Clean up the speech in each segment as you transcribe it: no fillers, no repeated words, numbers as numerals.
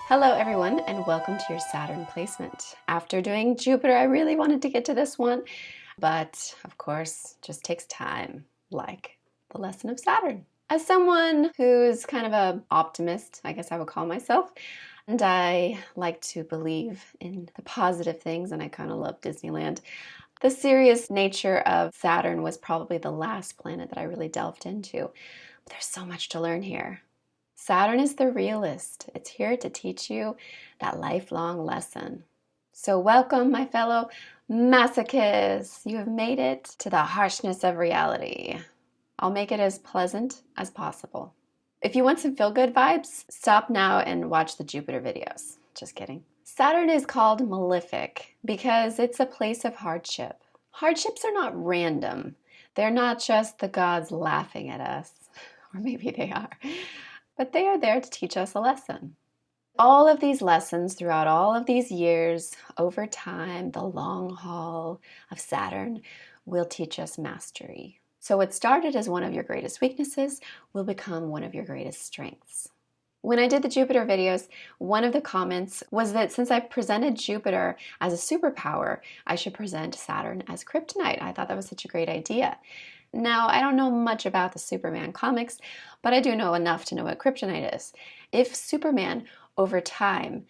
Hello everyone and welcome to your Saturn placement. After doing Jupiter, I really wanted to get to this one, but of course, just takes time, like the lesson of Saturn. As someone who's kind of an optimist, I guess I would call myself, and I like to believe in the positive things, and I kind of love Disneyland. The serious nature of Saturn was probably the last planet that I really delved into. But there's so much to learn here. Saturn is the realist. It's here to teach you that lifelong lesson. So welcome, my fellow masochists. You have made it to the harshness of reality. I'll make it as pleasant as possible. If you want some feel-good vibes, stop now and watch the Jupiter videos. Just kidding. Saturn is called malefic because it's a place of hardship. Hardships are not random. They're not just the gods laughing at us, or maybe they are, but they are there to teach us a lesson. All of these lessons throughout all of these years, over time, the long haul of Saturn will teach us mastery. So what started as one of your greatest weaknesses will become one of your greatest strengths. When I did the Jupiter videos, one of the comments was that since I presented Jupiter as a superpower, I should present Saturn as Kryptonite. I thought that was such a great idea. Now, I don't know much about the Superman comics, but I do know enough to know what Kryptonite is. If Superman, over time,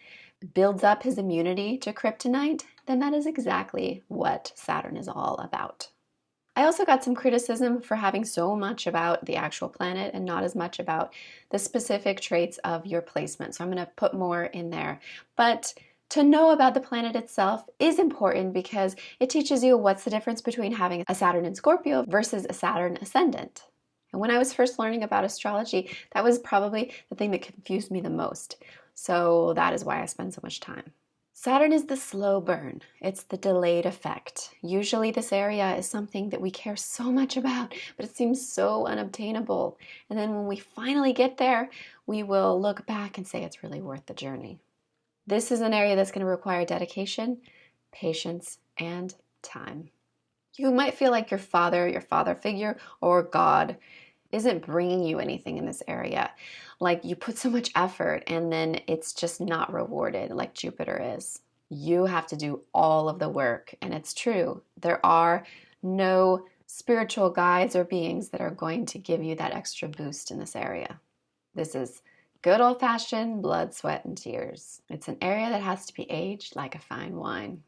builds up his immunity to Kryptonite, then that is exactly what Saturn is all about. I also got some criticism for having so much about the actual planet and not as much about the specific traits of your placement. So I'm going to put more in there. But to know about the planet itself is important because it teaches you what's the difference between having a Saturn in Scorpio versus a Saturn ascendant. And when I was first learning about astrology, that was probably the thing that confused me the most. So that is why I spend so much time. Saturn is the slow burn. It's the delayed effect. Usually this area is something that we care so much about, but it seems so unobtainable. And then when we finally get there, we will look back and say it's really worth the journey. This is an area that's going to require dedication, patience, and time. You might feel like your father figure, or God isn't bringing you anything in this area. Like you put so much effort and then it's just not rewarded like Jupiter is. You have to do all of the work, and it's true. There are no spiritual guides or beings that are going to give you that extra boost in this area. This is good old-fashioned blood, sweat, and tears. It's an area that has to be aged like a fine wine.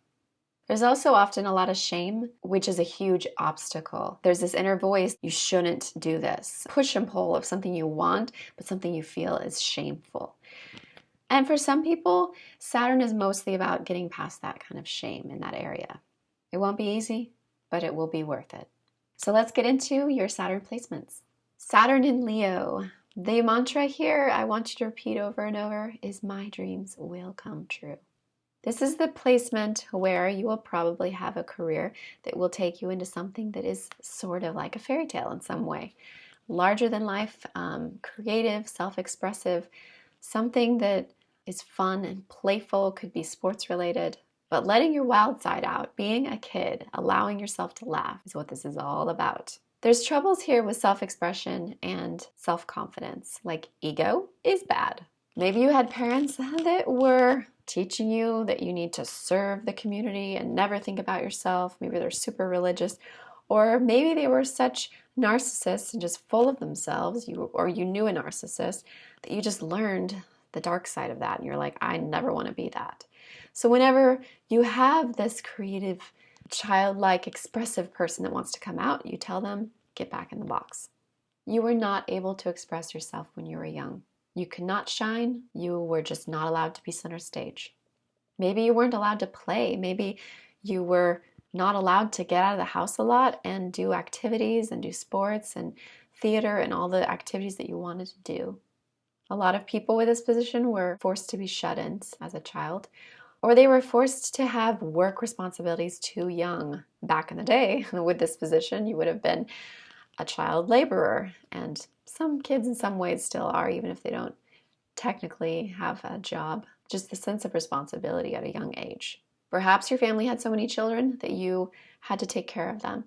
There's also often a lot of shame, which is a huge obstacle. There's this inner voice, you shouldn't do this. Push and pull of something you want, but something you feel is shameful. And for some people, Saturn is mostly about getting past that kind of shame in that area. It won't be easy, but it will be worth it. So let's get into your Saturn placements. Saturn in Leo. The mantra here I want you to repeat over and over is my dreams will come true. This is the placement where you will probably have a career that will take you into something that is sort of like a fairy tale in some way. Larger than life, creative, self-expressive, something that is fun and playful, could be sports related, but letting your wild side out, being a kid, allowing yourself to laugh is what this is all about. There's troubles here with self-expression and self-confidence, like ego is bad. Maybe you had parents that were teaching you that you need to serve the community and never think about yourself. Maybe they're super religious, or maybe they were such narcissists and just full of themselves, or you knew a narcissist, that you just learned the dark side of that and you're like, I never want to be that. So whenever you have this creative, childlike, expressive person that wants to come out, you tell them, get back in the box. You were not able to express yourself when you were young. You could not shine. You were just not allowed to be center stage. Maybe you weren't allowed to play. Maybe you were not allowed to get out of the house a lot and do activities and do sports and theater and all the activities that you wanted to do. A lot of people with this position were forced to be shut-ins as a child, or they were forced to have work responsibilities too young. Back in the day, with this position, you would have been a child laborer, and some kids in some ways still are, even if they don't technically have a job. Just the sense of responsibility at a young age. Perhaps your family had so many children that you had to take care of them,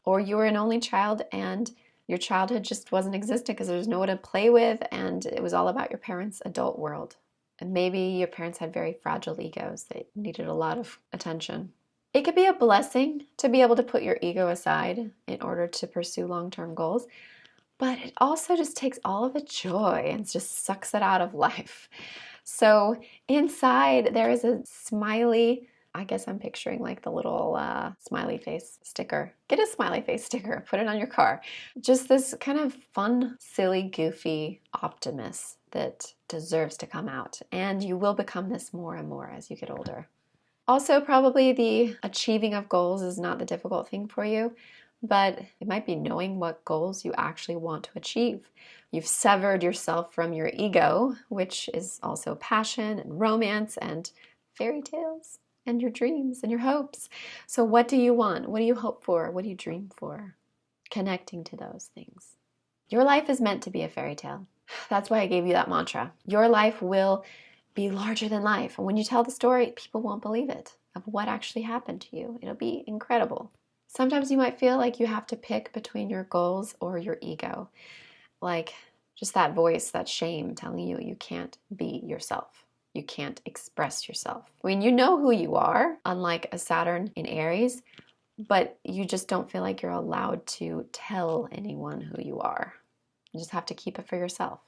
or you were an only child and your childhood just wasn't existent because there was no one to play with and it was all about your parents' adult world. And maybe your parents had very fragile egos that needed a lot of attention. It could be a blessing to be able to put your ego aside in order to pursue long-term goals, but it also just takes all of the joy and just sucks it out of life. So inside there is a smiley, I guess I'm picturing like the little smiley face sticker. Get a smiley face sticker, put it on your car. Just this kind of fun, silly, goofy optimist that deserves to come out. And you will become this more and more as you get older. Also, probably the achieving of goals is not the difficult thing for you, but it might be knowing what goals you actually want to achieve. You've severed yourself from your ego, which is also passion and romance and fairy tales and your dreams and your hopes. So what do you want? What do you hope for? What do you dream for? Connecting to those things. Your life is meant to be a fairy tale. That's why I gave you that mantra. Your life will be larger than life. And when you tell the story, people won't believe it of what actually happened to you. It'll be incredible. Sometimes you might feel like you have to pick between your goals or your ego. Like just that voice, that shame telling you you can't be yourself. You can't express yourself. I mean, you know who you are, unlike a Saturn in Aries, but you just don't feel like you're allowed to tell anyone who you are. You just have to keep it for yourself.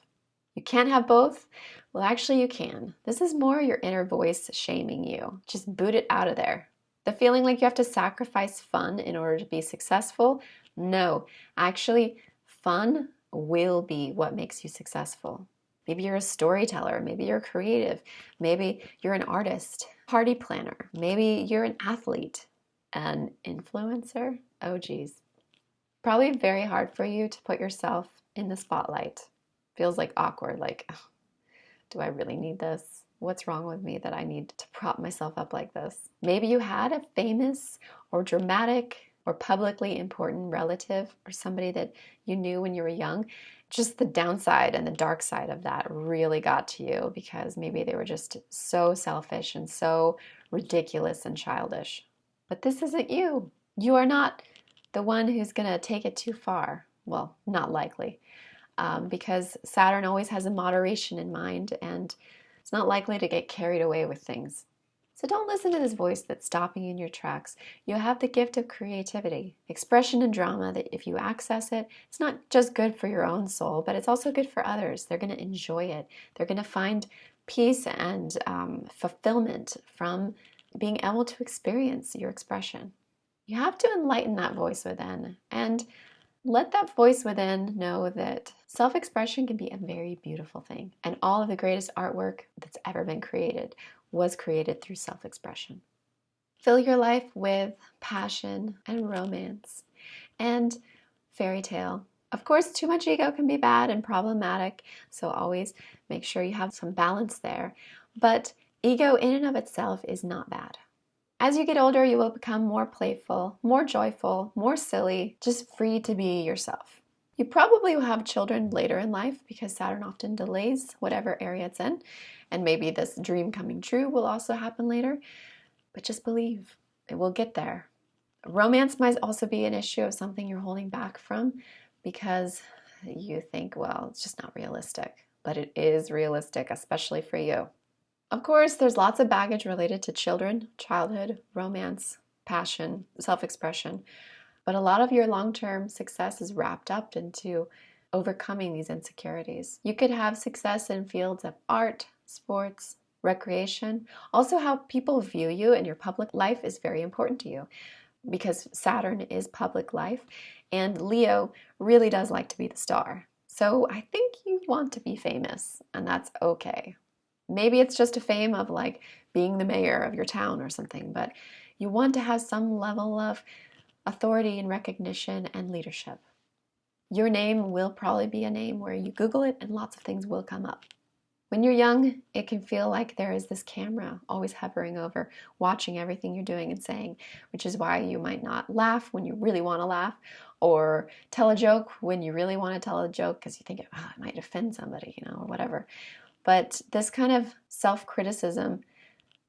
You can't have both? Well, actually you can. This is more your inner voice shaming you. Just boot it out of there. The feeling like you have to sacrifice fun in order to be successful? No, actually fun will be what makes you successful. Maybe you're a storyteller, maybe you're creative, maybe you're an artist, party planner, maybe you're an athlete, an influencer. Oh geez. Probably very hard for you to put yourself in the spotlight. Feels like awkward, like, oh, do I really need this? What's wrong with me that I need to prop myself up like this? Maybe you had a famous or dramatic or publicly important relative or somebody that you knew when you were young. Just the downside and the dark side of that really got to you because maybe they were just so selfish and so ridiculous and childish. But this isn't you. You are not the one who's going to take it too far. Well, not likely. Because Saturn always has a moderation in mind and it's not likely to get carried away with things. So don't listen to this voice that's stopping you in your tracks. You have the gift of creativity, expression and drama that if you access it, it's not just good for your own soul, but it's also good for others. They're going to enjoy it. They're going to find peace and fulfillment from being able to experience your expression. You have to enlighten that voice within and let that voice within know that self-expression can be a very beautiful thing. And all of the greatest artwork that's ever been created was created through self-expression. Fill your life with passion and romance and fairy tale. Of course, too much ego can be bad and problematic, so always make sure you have some balance there. But ego in and of itself is not bad. As you get older, you will become more playful, more joyful, more silly, just free to be yourself. You probably will have children later in life because Saturn often delays whatever area it's in, and maybe this dream coming true will also happen later, but just believe it will get there. Romance might also be an issue of something you're holding back from because you think, well, it's just not realistic, but it is realistic, especially for you. Of course, there's lots of baggage related to children, childhood, romance, passion, self-expression, but a lot of your long-term success is wrapped up into overcoming these insecurities. You could have success in fields of art, sports, recreation. Also, how people view you and your public life is very important to you because Saturn is public life and Leo really does like to be the star. So I think you want to be famous and that's okay. Maybe it's just a fame of like being the mayor of your town or something, but you want to have some level of authority and recognition and leadership. Your name will probably be a name where you Google it and lots of things will come up. When you're young, it can feel like there is this camera always hovering over, watching everything you're doing and saying, which is why you might not laugh when you really want to laugh, or tell a joke when you really want to tell a joke because you think, oh, it might offend somebody, or whatever. But this kind of self-criticism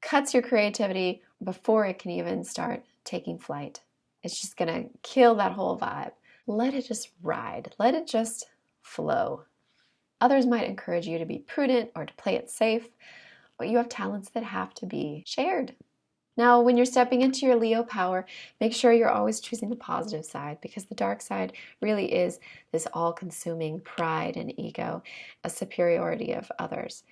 cuts your creativity before it can even start taking flight. It's just going to kill that whole vibe. Let it just ride. Let it just flow. Others might encourage you to be prudent or to play it safe, but you have talents that have to be shared. Now, when you're stepping into your Leo power, make sure you're always choosing the positive side, because the dark side really is this all-consuming pride and ego, a superiority of others.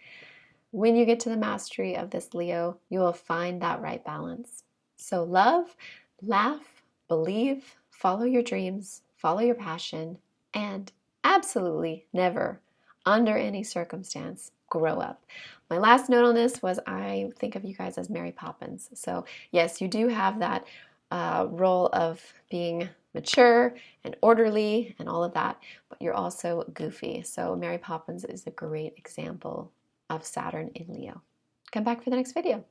When you get to the mastery of this Leo, you will find that right balance. So love, laugh, believe, follow your dreams, follow your passion, and absolutely never, under any circumstance, grow up. My last note on this was I think of you guys as Mary Poppins. So yes, you do have that role of being mature and orderly and all of that, but you're also goofy. So Mary Poppins is a great example of Saturn in Leo. Come back for the next video.